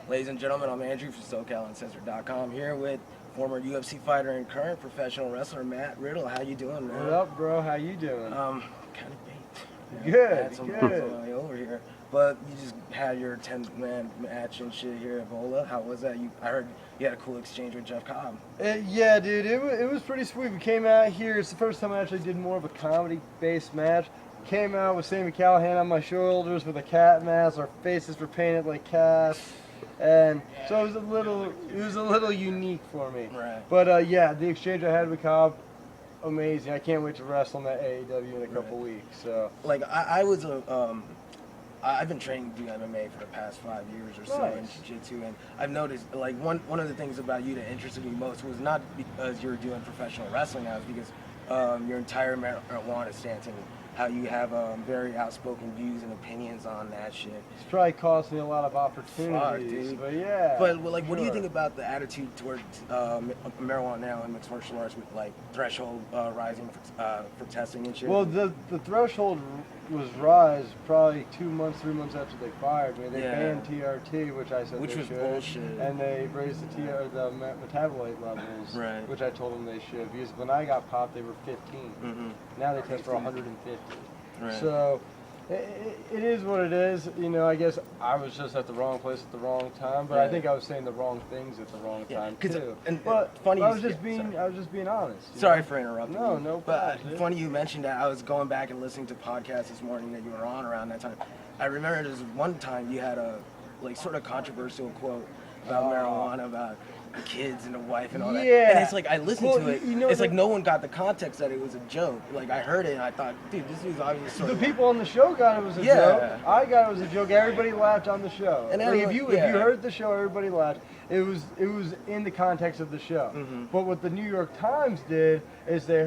Ladies and gentlemen, I'm Andrew from SoCalUncensored.com here with former UFC fighter and current professional wrestler Matt Riddle. How you doing, man? What up, bro? How you doing? Kind of baked. Good, I had some buzz on the way over here. But you just had your 10-man match and shit here at Bola. How was that? I heard you had a cool exchange with Jeff Cobb. Yeah, dude, it was pretty sweet. We came out here. It's the first time I actually did more of a comedy-based match. Came out with Sammy Callahan on my shoulders with a cat mask. Our faces were painted like cats. And so it was a little unique for me. Right. But yeah, the exchange I had with Cobb, amazing. I can't wait to wrestle in that AEW in a couple weeks. So like I've been training to do MMA for the past 5 years or so in jiu-jitsu, and I've noticed like one of the things about you that interested me most was not because you were doing professional wrestling now, it's because your entire marijuana stance and how you have very outspoken views and opinions on that shit. It's probably cost me a lot of opportunities, dude. but yeah. But like, what do you think about the attitude towards marijuana now in mixed martial arts with like threshold rising for testing and shit? Well, the threshold was rise probably 2 months, 3 months after they fired me. They banned TRT, which I said which they was should, bullshit. and they raised the metabolite levels, right, which I told them they should, because when I got popped they were 15. Mm-hmm. Now they test for 150. Right. So it is what it is. You know, I guess I was just at the wrong place at the wrong time, but I think I was saying the wrong things at the wrong time too. But funny, I was just being honest. Sorry for interrupting. No, you. no But problem. funny you mentioned that. I was going back and listening to podcasts this morning that you were on around that time. I remember there was one time you had a like sort of controversial quote about marijuana, about the kids and the wife and all that. And it's like I listened to it. You know, it's like no one got the context that it was a joke. Like I heard it and I thought, dude, this is obviously the people on the show got it was a joke. I got it was a joke. Everybody laughed on the show. And like, if you heard the show, everybody laughed. It was in the context of the show. Mm-hmm. But what the New York Times did is they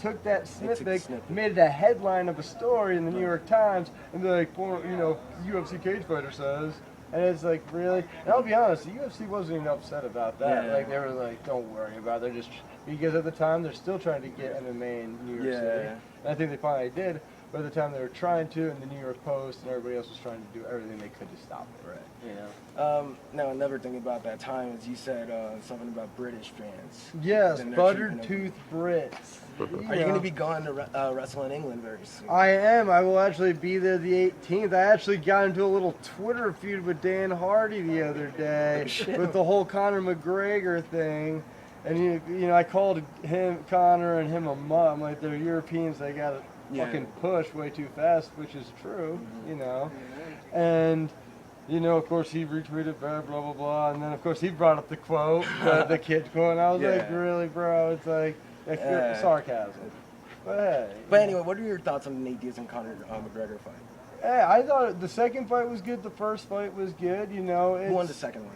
took that snippet, made it a headline of a story in the New York Times, and they're like, UFC cage fighter says. And it's like, really? And I'll be honest, the UFC wasn't even upset about that. Like, they were like, don't worry about it. They're just, because at the time, they're still trying to get MMA in New York City. And I think they finally did. But at the time, they were trying to, and the New York Post and everybody else was trying to do everything they could to stop it. Right. You know? Now, another thing about that time is you said something about British fans. Yes, buttered tooth Brits. Are you going to be going to wrestle in England very soon? I am. I will actually be there the 18th. I actually got into a little Twitter feud with Dan Hardy the other day with the whole Conor McGregor thing. And, you know, I called Conor and him a mutt. I'm like, they're Europeans. They got to fucking push way too fast, which is true, you know. And, you know, of course, he retweeted, blah, blah, blah. And then, of course, he brought up the quote, the kid quote. And I was like, really, bro? It's like, sarcasm. But hey. But anyway, what are your thoughts on the Nate Diaz and Conor McGregor fight? Hey, I thought the second fight was good. The first fight was good. You know, who won the second one?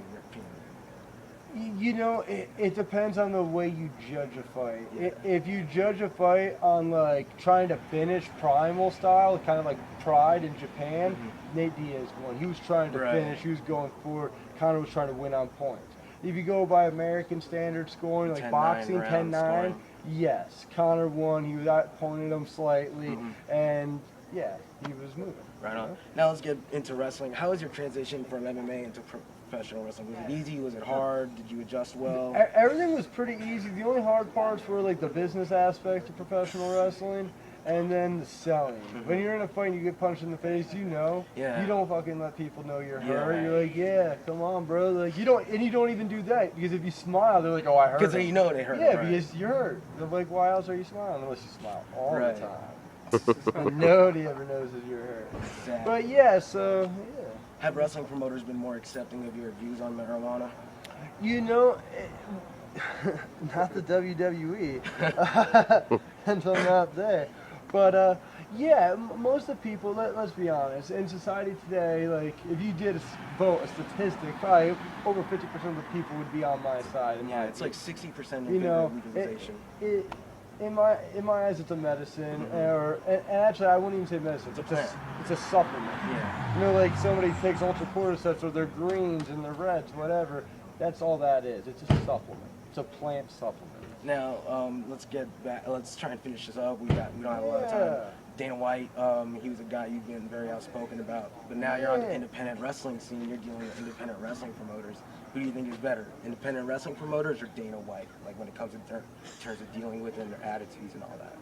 You know, it depends on the way you judge a fight. If you judge a fight on like trying to finish primal style, kind of like Pride in Japan, Nate Diaz won. He was trying to finish. He was going forward. Conor was trying to win on points. If you go by American standard scoring, like boxing, 10-9, yes, Conor won. He was outpointed him slightly, and yeah, he was moving. Right on. Now let's get into wrestling. How was your transition from MMA into professional wrestling? Was it easy? Was it hard? Did you adjust well? Everything was pretty easy. The only hard parts were like the business aspect of professional wrestling, and then the selling. When you're in a fight and you get punched in the face, you know, you don't fucking let people know you're hurt. You're like, come on, bro. Like you don't even do that, because if you smile, they're like, oh, I hurt. Because you know they hurt. Yeah, because you're hurt. They're like, why else are you smiling? Unless you smile all the time. And nobody ever knows that you're hurt. Exactly. But yeah, so yeah. Have wrestling promoters been more accepting of your views on marijuana? You know, not the WWE, until not there. But yeah, most of the people, let's be honest, in society today, like if you did vote a statistic, probably over 50% of the people would be on my side. It's like 60% in favor of legalization. In my eyes, it's a medicine, and actually, I wouldn't even say medicine. It's a supplement. Yeah. You know, like somebody takes ultra cordyceps or their greens and their reds, whatever. That's all that is. It's a supplement. It's a plant supplement. Now, let's get back. Let's try and finish this up. We don't have a lot of time. Dana White, he was a guy you've been very outspoken about. But now you're on the independent wrestling scene. You're dealing with independent wrestling promoters. Who do you think is better, independent wrestling promoters or Dana White? Like when it comes in terms of dealing with them, their attitudes and all that.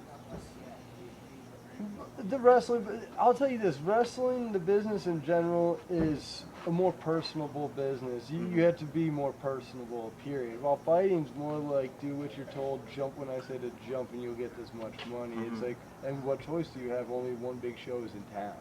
The wrestling, I'll tell you this, wrestling, the business in general, is a more personable business. You have to be more personable, period. While fighting's more like, do what you're told, jump when I say to jump and you'll get this much money. It's like, and what choice do you have? Only one big show is in town.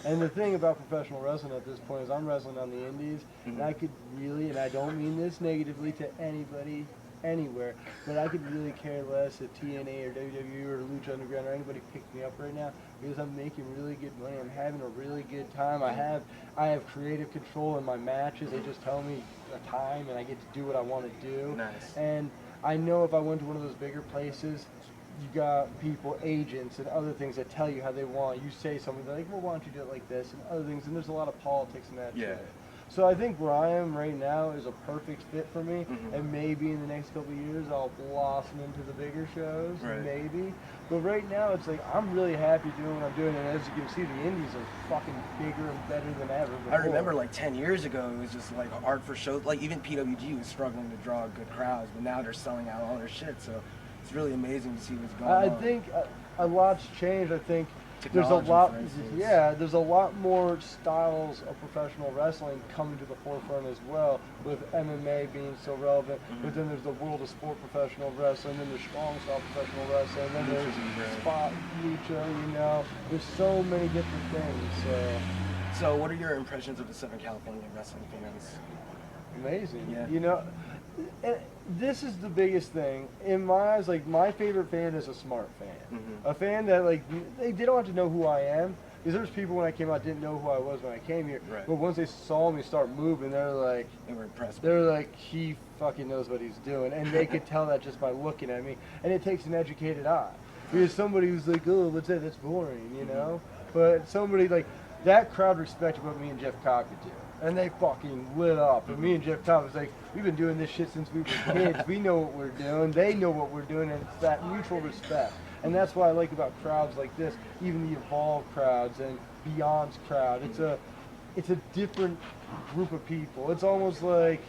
And the thing about professional wrestling at this point is I'm wrestling on the indies, and I could really, and I don't mean this negatively to anybody, anywhere, but I could really care less if TNA or WWE or Lucha Underground or anybody picked me up right now because I'm making really good money. I'm having a really good time. I have creative control in my matches. They just tell me a time and I get to do what I want to do. Nice. And I know if I went to one of those bigger places, you got people, agents, and other things that tell you how they want. You say something, they're like, well, why don't you do it like this, and other things, and there's a lot of politics in that too. So I think where I am right now is a perfect fit for me, and maybe in the next couple of years I'll blossom into the bigger shows, maybe. But right now it's like I'm really happy doing what I'm doing, and as you can see, the indies are fucking bigger and better than ever before. I remember like 10 years ago, it was just like hard for shows. Like even PWG was struggling to draw good crowds, but now they're selling out all their shit. So it's really amazing to see what's going on. I think a lot's changed. I think there's a lot, there's a lot more styles of professional wrestling coming to the forefront as well, with MMA being so relevant. But then there's the world of sport professional wrestling, then there's strong style professional wrestling, then there's spot lucha. You know, there's so many different things. So what are your impressions of the Southern California wrestling fans? Amazing. Yeah. You know, this is the biggest thing in my eyes. Like, my favorite fan is a smart fan, a fan that like they don't have to know who I am. Because there's people when I came out didn't know who I was when I came here, but once they saw me start moving, they were impressed. They're like, he fucking knows what he's doing, and they could tell that just by looking at me. And it takes an educated eye, because somebody who's like, oh, what's that? That's boring, you know. But somebody like that crowd respected what me and Jeff Cobb could do. And they fucking lit up. And me and Jeff Cobb was like, we've been doing this shit since we were kids. We know what we're doing. They know what we're doing. And it's that mutual respect. And that's what I like about crowds like this, even the Evolve crowds and Beyond's crowd. It's a different group of people. It's almost like,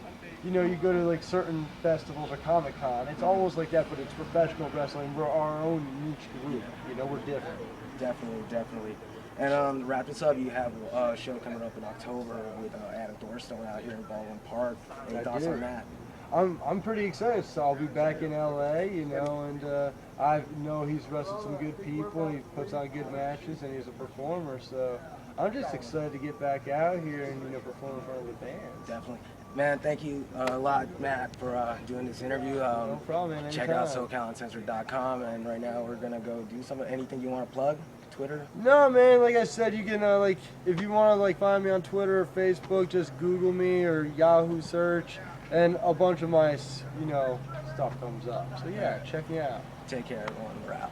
you know, you go to like certain festivals or Comic-Con. It's almost like that, but it's professional wrestling. We're our own niche group. You know, we're different. Definitely. And to wrap this up, you have a show coming up in October with Adam Thorstone out here in Baldwin Park. Any thoughts on that? I'm pretty excited. So I'll be back in LA, you know, and I know he's wrestled some good people. And he puts on good matches, and he's a performer. So I'm just excited to get back out here and, you know, perform in front of the band. Definitely. Man, thank you a lot, Matt, for doing this interview. No problem, man. Check out SoCalUncensored.com, and right now we're going to go do anything you want to plug? Twitter? No, man, like I said, you can, like, if you want to, like, find me on Twitter or Facebook, just Google me or Yahoo search, and a bunch of my, you know, stuff comes up. So, yeah, check me out. Take care, everyone. We're out.